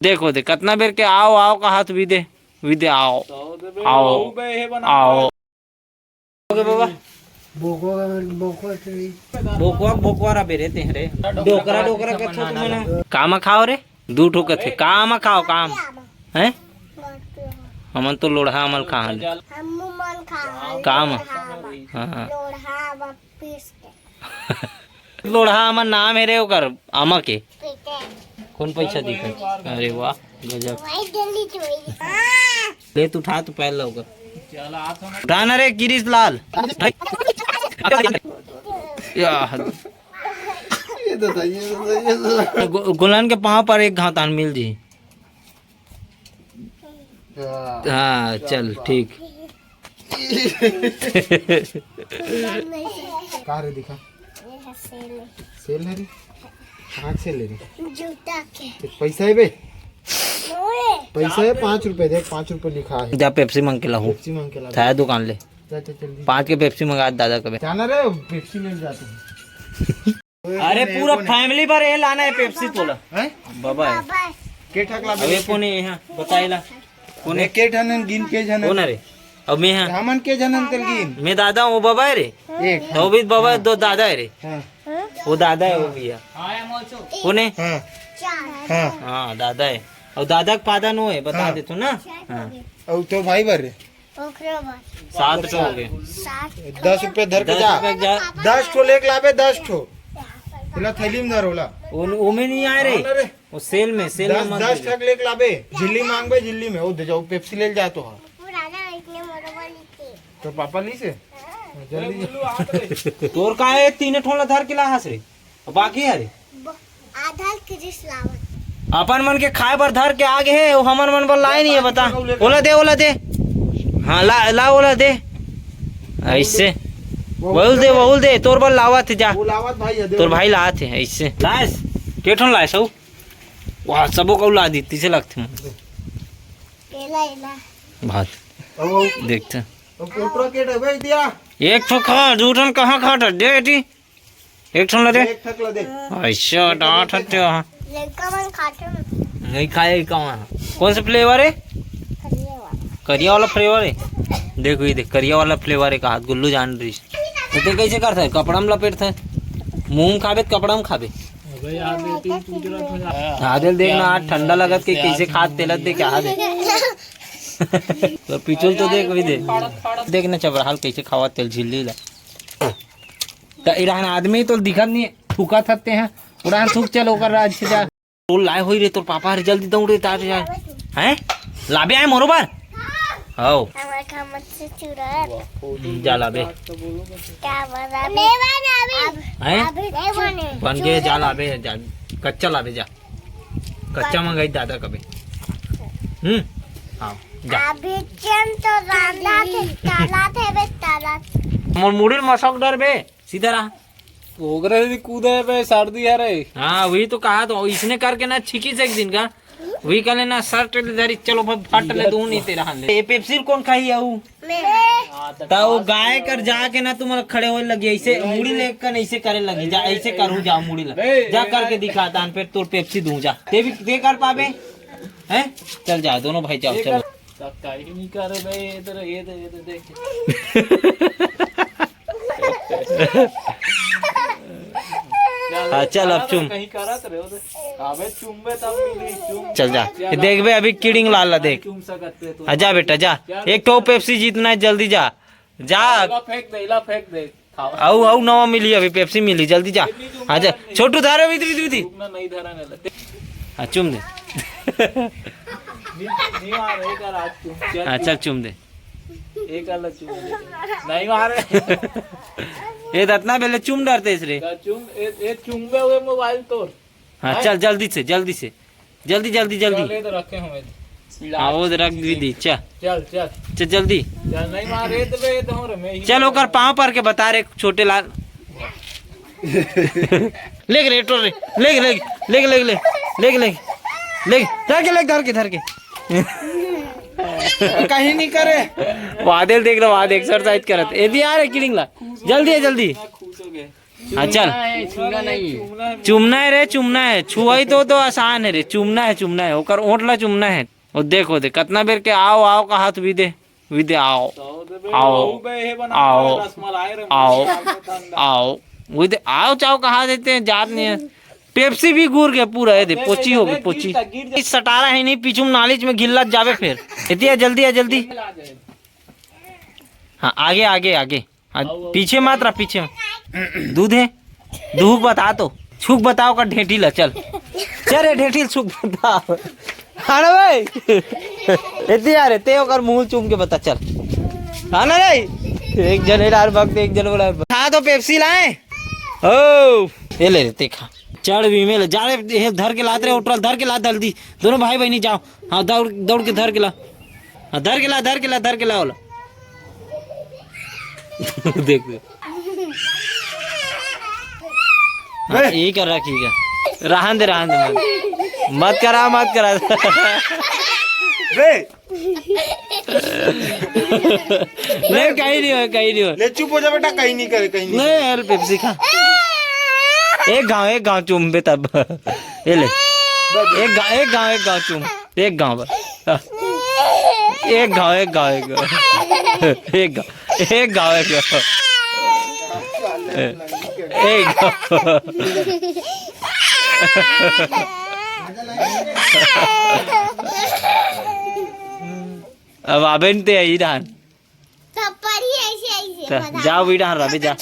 देखो दे कितना बेर के आओ आओ का हाथ भी दे आओ आओ आओ बाबा बोकवा रा बेरे तेरे डोकरा डोकरा कथो तुमने काम खाओ रे दू ठो कथे काम खाओ काम हैं हमन तो लोढ़ा अमल खा काम हां लोढ़ा अमन नाम है रे ओकर आमा के कौन पैसा दिखा। अरे वाह गजब ले तू उठा तो पहले होगा उठाना रे गिरीश लाल गुलान के पाँव पर एक घातान मिल जी। हाँ चल ठीक कहाँ रे दिखा सेल है रे कहाँ से ले रहे जूता के पैसा है बे पैसा है 5 रुपए देख 5 रुपए लिखा है। जा पेप्सी मांग के लाऊं पेप्सी मांग के ला था दुकान ले चल 5 के पेप्सी मंगा दादा कभी जाना रे पेप्सी मिल जाती है। अरे पूरा फैमिली पर ये लाना है पेप्सी तोला हैं बाबा है के ठकला अबे कोने यहां बताइला कोने के ठनन गिन के जनन कौन रे अब मैं हां हमन के जनन तेल गिन मैं दादा हूं बाबा है रे एक तो भी बाबा दो दादा है रे हां वो दादा है वो भैया कोने हां हां हां दादा है और दादा का फादा नो है बता दे तू ना हां और तो भाई भर रे 7 तो हो गए 10 रुपए धर के जा 10 ठो लेके लाबे 10 ठो बोला थैली में धरोला वो में नहीं आए रे वो सेल में 10 ठक लेके लाबे झिल्ली मांगबे झिल्ली में ओ दे जाओ पेप्सी ले जा तो तो पापा ली से जल्दी तोर का है 3 ठोला धर के लाहास रे बाकी है रे आधा क्रिस लावत अपन मन के खाए पर धर के आगे है वो हमन मन पर लाए नहीं है बता ओला दे हाँ ला ओला दे ऐसे बोल दे तोर बल लावा थे जा बुलावत भाई तोर भाई ला थे ऐसे लाएस के ठोन लाए सब वाह सबो को ला दी तिसे लगते केला इला भात देखते तो पोटरा के डबे दिया एक ठो खा दू ठन कहां खा दे बेटी एक ठन ला दे एक ठक ला दे ऐसा डांट हटे लड़का मन खाते नहीं खाए कहाँ कौन सा फ्लेवर है करिया वाला फ्लेवर है देखो ये देख करिया वाला फ्लेवर है का हाथ गुल्लू जान रही तो ते कैसे करता है कपड़ा में लपेटता है मुंह में खाबे कपड़ा में खाबे आदिल देखना आज ठंडा लगत के कैसे खाद तेलत दे क्या दे तो पिछल तो देख भी दे देखना चबरहाल कैसे खावा तेल झिल्ली ला तो ईरान आदमी तो दिखत नहीं थूका थकते हैं उड़ान थूक चल ओकर राज से जा टोल लाए होई रे तोर पापा रे जल्दी दौड़े तार जा हैं लाबे आए मोरोबर हां हमारे खामत से चुरा जा लाबे क्या बना नहीं बना अभी नहीं बने बन के जा लाबे जा कच्चा लाबे जा कच्चा मंगाई दादा कबे हां जा अभी चन तो रांदा थे ताला मोर मुड़िल मसक डर बे सीधा रहा ओगरे भी कूदे पे सर्दी है रे हाँ वही तो कहा तो इसने करके ना छिकी से एक दिन का वही कल ना शर्ट धरी चलो फट ले दूं नहीं तेरा हाल ये पेप्सी कौन खाई आऊ तो वो गाय कर जाके ना तुम खड़े होने लगी ऐसे मुड़ी लेकर ऐसे करे लगी जा ऐसे करूँ जा मुड़ी जा करके दिखाता फिर तोर पेप्सी दूं जा ते भी ते कर पाबे हैं चल जा दोनों भाई जाओ चलो नहीं करे भाई इधर ये देख हाँ चल अब चुम कहीं करत रे अबे चुम्बे तब मिली चुम चल जा देख बे अभी किडिंग लाल देख चुम सकते तू जा बेटा जा एक तो पेप्सी जीतना है जल्दी जा जा फेंक दे आओ आओ नवा मिली अभी पेप्सी मिली जल्दी जा हाँ जा छोटू धारा विधि नहीं धरा नहीं हाँ चुम दे नहीं मार एक आज चुम हाँ चल चुम दे एक अलग चुम नहीं मारे ये दतना पहले चुम डरते इसरे चुम ये चुम्बे हुए मोबाइल तोड़ हाँ चल जल्दी जल्दी ले तो रखे हमें हाँ वो रख दी चल जल्दी चल नहीं मारे तो बे तो रे मैं चल होकर पाँव पर के बता रहे छोटे लाल लेग रे टोर रे लेग धर के कहीं नहीं करे वादल देख रहा वाद एक्सरसाइज करत एदी आ रे किडिंग ला जल्दी है जल्दी हाँ चल चुमना है रे चुमना है छुआई तो आसान है रे चुमना है ओकर ओंठला चुमना है और देखो दे कितना बेर के आओ आओ का हाथ भी दे आओ आओ आओ आओ आओ वो दे आओ चाओ कहा देते हैं जात नहीं है पेप्सी भी घूर के पूरा है दे पोची हो गई पोची इस सटारा है नहीं पीछू नालीच में गिल्ला जावे फिर इतनी जल्दी हाँ आगे आगे आगे पीछे मत रहा पीछे दूध है दूध बता तो छुक बताओ का ढेठी ला चल रे ढेठी छुक बताओ हाँ ना भाई इतनी यार ते ओकर मुंह चूम के बता चल हाँ ना रे एक जने डार भक्त एक जन बोला खा तो पेप्सी लाए ओ ये ले रे ते खा चढ़ भी में जा रे धर के लात रे उठल धर के ला जल्दी दोनों भाई बहनी जाओ हाँ दौड़ के धर के ला हाँ धर के ला बोला देख यही कर रखी क्या रहन दे मत करा नहीं कहीं नहीं हो ले चुप हो जा बेटा कहीं नहीं करे कहीं नहीं यार पेप्सी खा एक गांव चूम बे तब ये ले एक गांव चूम एक गांव एक अब आबेन ते आई धान सब पर ही ऐसे जाओ भी डान रहा जा